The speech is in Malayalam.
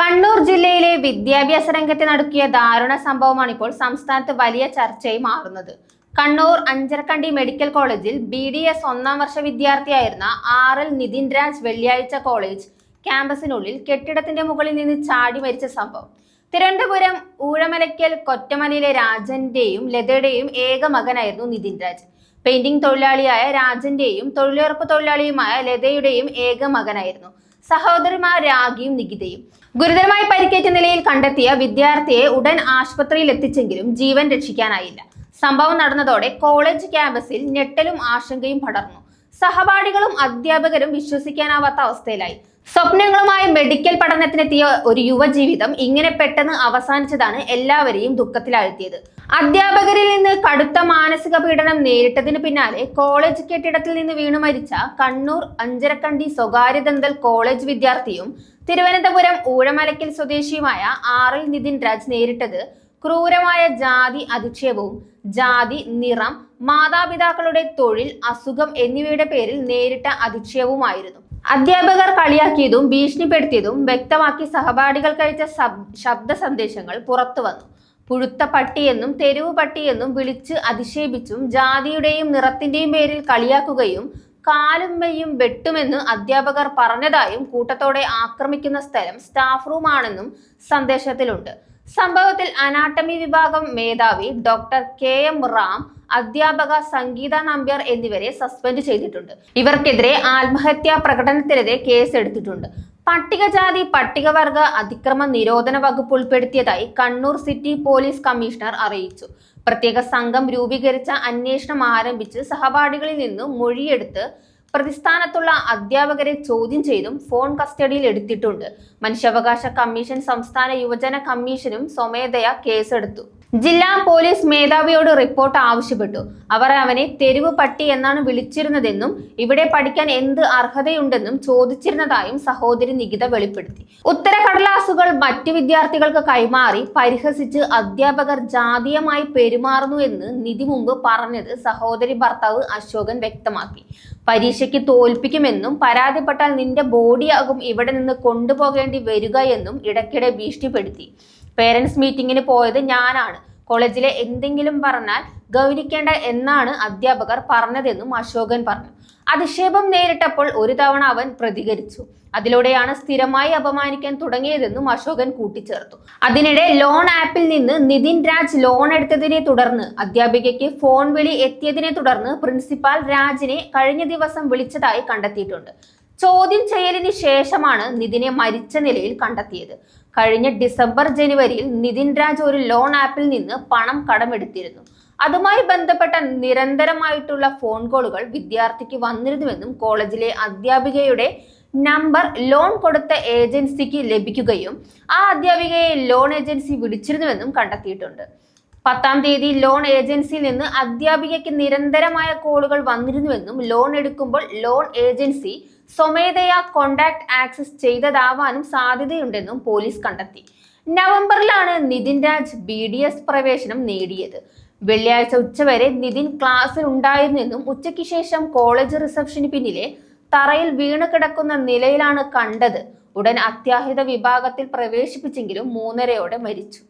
കണ്ണൂർ ജില്ലയിലെ വിദ്യാഭ്യാസ രംഗത്തെ നടക്കിയ ദാരുണ സംഭവമാണ് ഇപ്പോൾ സംസ്ഥാനത്ത് വലിയ ചർച്ചയായി മാറുന്നത്. കണ്ണൂർ അഞ്ചരക്കണ്ടി മെഡിക്കൽ കോളേജിൽ BDS 1ാം വർഷ വിദ്യാർത്ഥിയായിരുന്ന RL നിതിൻ രാജ് വെള്ളിയാഴ്ച കോളേജ് ക്യാമ്പസിനുള്ളിൽ കെട്ടിടത്തിന്റെ മുകളിൽ നിന്ന് ചാടി മരിച്ച സംഭവം. തിരുവനന്തപുരം ഊഴമലയ്ക്കൽ കൊറ്റമലയിലെ രാജന്റെയും ലതയുടെയും ഏക മകനായിരുന്നു നിതിൻ രാജ്. പെയിന്റിംഗ് തൊഴിലാളിയായ രാജന്റെയും തൊഴിലുറപ്പ് തൊഴിലാളിയുമായ ലതയുടെയും ഏക മകനായിരുന്നു. സഹോദരിമാർ രാഗിയും നികിതയും. ഗുരുതരമായി പരിക്കേറ്റ നിലയിൽ കണ്ടെത്തിയ വിദ്യാർത്ഥിയെ ഉടൻ ആശുപത്രിയിൽ എത്തിച്ചെങ്കിലും ജീവൻ രക്ഷിക്കാനായില്ല. സംഭവം നടന്നതോടെ കോളേജ് ക്യാമ്പസിൽ ഞെട്ടലും ആശങ്കയും പടർന്നു. സഹപാഠികളും അധ്യാപകരും വിശ്വസിക്കാനാവാത്ത അവസ്ഥയിലായി. സ്വപ്നങ്ങളുമായി മെഡിക്കൽ പഠനത്തിനെത്തിയ ഒരു യുവജീവിതം ഇങ്ങനെ പെട്ടെന്ന് അവസാനിച്ചതാണ് എല്ലാവരെയും ദുഃഖത്തിലാഴ്ത്തിയത്. അധ്യാപകരിൽ നിന്ന് കടുത്ത മാനസിക പീഡനം നേരിട്ടതിന് പിന്നാലെ കോളേജ് കെട്ടിടത്തിൽ നിന്ന് വീണു മരിച്ച കണ്ണൂർ അഞ്ചരക്കണ്ടി സ്വകാര്യ ദന്തൽ കോളേജ് വിദ്യാർത്ഥിയും തിരുവനന്തപുരം ഊഴമലയ്ക്കൽ സ്വദേശിയുമായ RL നിതിൻ രാജ് നേരിട്ടത് ക്രൂരമായ ജാതി അധിക്ഷേപവും ജാതി, നിറം, മാതാപിതാക്കളുടെ തൊഴിൽ, അസുഖം എന്നിവയുടെ പേരിൽ നേരിട്ട അധിക്ഷേപവുമായിരുന്നു. അധ്യാപകർ കളിയാക്കിയതും ഭീഷണിപ്പെടുത്തിയതും വ്യക്തമാക്കി സഹപാഠികൾക്ക് അയച്ച ശബ്ദ സന്ദേശങ്ങൾ പുറത്തു വന്നു. പുഴുത്ത പട്ടിയെന്നും തെരുവ് പട്ടിയെന്നും വിളിച്ച് അധിക്ഷേപിച്ചും ജാതിയുടെയും നിറത്തിന്റെയും പേരിൽ കളിയാക്കുകയും കാലും മെയ്യും വെട്ടുമെന്ന് അധ്യാപകർ പറഞ്ഞതായും കൂട്ടത്തോടെ ആക്രമിക്കുന്ന സ്ഥലം സ്റ്റാഫ് റൂം ആണെന്നും സന്ദേശത്തിലുണ്ട്. സംഭവത്തിൽ അനാട്ടമി വിഭാഗം മേധാവി ഡോക്ടർ KM റാം, അധ്യാപക സംഗീത നമ്പ്യാർ എന്നിവരെ സസ്പെൻഡ് ചെയ്തിട്ടുണ്ട്. ഇവർക്കെതിരെ ആത്മഹത്യാ പ്രകടനത്തിനെതിരെ കേസ് എടുത്തിട്ടുണ്ട്. പട്ടികജാതി പട്ടികവർഗ അതിക്രമ നിരോധന വകുപ്പ് ഉൾപ്പെടുത്തിയതായി കണ്ണൂർ സിറ്റി പോലീസ് കമ്മീഷണർ അറിയിച്ചു. പ്രത്യേക സംഘം രൂപീകരിച്ച അന്വേഷണം ആരംഭിച്ച് സഹപാഠികളിൽ നിന്നും മൊഴിയെടുത്ത് പ്രതിസ്ഥാനത്തുള്ള അധ്യാപകരെ ചോദ്യം ചെയ്തും ഫോൺ കസ്റ്റഡിയിൽ എടുത്തിട്ടുണ്ട്. മനുഷ്യാവകാശ കമ്മീഷൻ, സംസ്ഥാന യുവജന കമ്മീഷനും സ്വമേധയാ കേസെടുത്തു. ജില്ലാ പോലീസ് മേധാവിയോട് റിപ്പോർട്ട് ആവശ്യപ്പെട്ടു. അവർ അവനെ തെരുവ് പട്ടി എന്നാണ് വിളിച്ചിരുന്നതെന്നും ഇവിടെ പഠിക്കാൻ എന്ത് അർഹതയുണ്ടെന്നും ചോദിച്ചിരുന്നതായും സഹോദരി നികിത വെളിപ്പെടുത്തി. ഉത്തരക്കടലാസുകൾ മറ്റു വിദ്യാർത്ഥികൾക്ക് കൈമാറി പരിഹസിച്ച് അധ്യാപകർ ജാതീയമായി പെരുമാറുന്നു എന്ന് നിധി മുമ്പ് പറഞ്ഞത് സഹോദരി ഭർത്താവ് അശോകൻ വ്യക്തമാക്കി. പരീക്ഷയ്ക്ക് തോൽപ്പിക്കുമെന്നും പരാതിപ്പെട്ടാൽ നിന്റെ ബോഡിയാകും ഇവിടെ നിന്ന് കൊണ്ടുപോകേണ്ടി വരിക എന്നും ഇടയ്ക്കിടെ ഭീഷണിപ്പെടുത്തി. പേരൻസ് മീറ്റിംഗിന് പോയത് ഞാനാണ്, കോളേജിലെ എന്തെങ്കിലും പറഞ്ഞാൽ ഗൗനിക്കേണ്ട എന്നാണ് അധ്യാപകർ പറഞ്ഞതെന്നും അശോകൻ പറഞ്ഞു. അധിക്ഷേപം നേരിട്ടപ്പോൾ ഒരു തവണ അവൻ പ്രതികരിച്ചു. അതിലൂടെയാണ് സ്ഥിരമായി അപമാനിക്കാൻ തുടങ്ങിയതെന്നും അശോകൻ കൂട്ടിച്ചേർത്തു. അതിനിടെ ലോൺ ആപ്പിൽ നിന്ന് നിതിൻ രാജ് ലോൺ എടുത്തതിനെ തുടർന്ന് അധ്യാപികയ്ക്ക് ഫോൺ വിളി എത്തിയതിനെ തുടർന്ന് പ്രിൻസിപ്പാൽ രാജിനെ കഴിഞ്ഞ ദിവസം വിളിച്ചതായി കണ്ടെത്തിയിട്ടുണ്ട്. ചോദ്യം ചെയ്യലിന് ശേഷമാണ് നിതിനെ മരിച്ച നിലയിൽ കണ്ടെത്തിയത്. കഴിഞ്ഞ ഡിസംബർ ജനുവരിയിൽ നിതിൻ രാജ് ഒരു ലോൺ ആപ്പിൽ നിന്ന് പണം കടമെടുത്തിരുന്നു. അതുമായി ബന്ധപ്പെട്ട നിരന്തരമായിട്ടുള്ള ഫോൺ കോളുകൾ വിദ്യാർത്ഥിക്ക് വന്നിരുന്നുവെന്നും കോളേജിലെ അധ്യാപികയുടെ നമ്പർ ലോൺ കൊടുത്ത ഏജൻസിക്ക് ലഭിക്കുകയും ആ അധ്യാപികയെ ലോൺ ഏജൻസി വിളിച്ചിരുന്നുവെന്നും കണ്ടെത്തിയിട്ടുണ്ട്. 10-ാം തീയതി ലോൺ ഏജൻസിയിൽ നിന്ന് അധ്യാപികയ്ക്ക് നിരന്തരമായ കോളുകൾ വന്നിരുന്നുവെന്നും ലോൺ എടുക്കുമ്പോൾ ലോൺ ഏജൻസി സ്വമേധയാ കോണ്ടാക്ട് ആക്സസ് ചെയ്തതാവാനും സാധ്യതയുണ്ടെന്നും പോലീസ് കണ്ടെത്തി. നവംബറിലാണ് നിതിൻ രാജ് BDS പ്രവേശനം നേടിയത്. വെള്ളിയാഴ്ച ഉച്ചവരെ നിതിൻ ക്ലാസ്സിൽ ഉണ്ടായിരുന്നെന്നും ഉച്ചയ്ക്ക് ശേഷം കോളേജ് റിസപ്ഷന് പിന്നിലെ തറയിൽ വീണ് കിടക്കുന്ന നിലയിലാണ് കണ്ടത്. ഉടൻ അത്യാഹിത വിഭാഗത്തിൽ പ്രവേശിപ്പിച്ചെങ്കിലും 3:30-ഓടെ മരിച്ചു.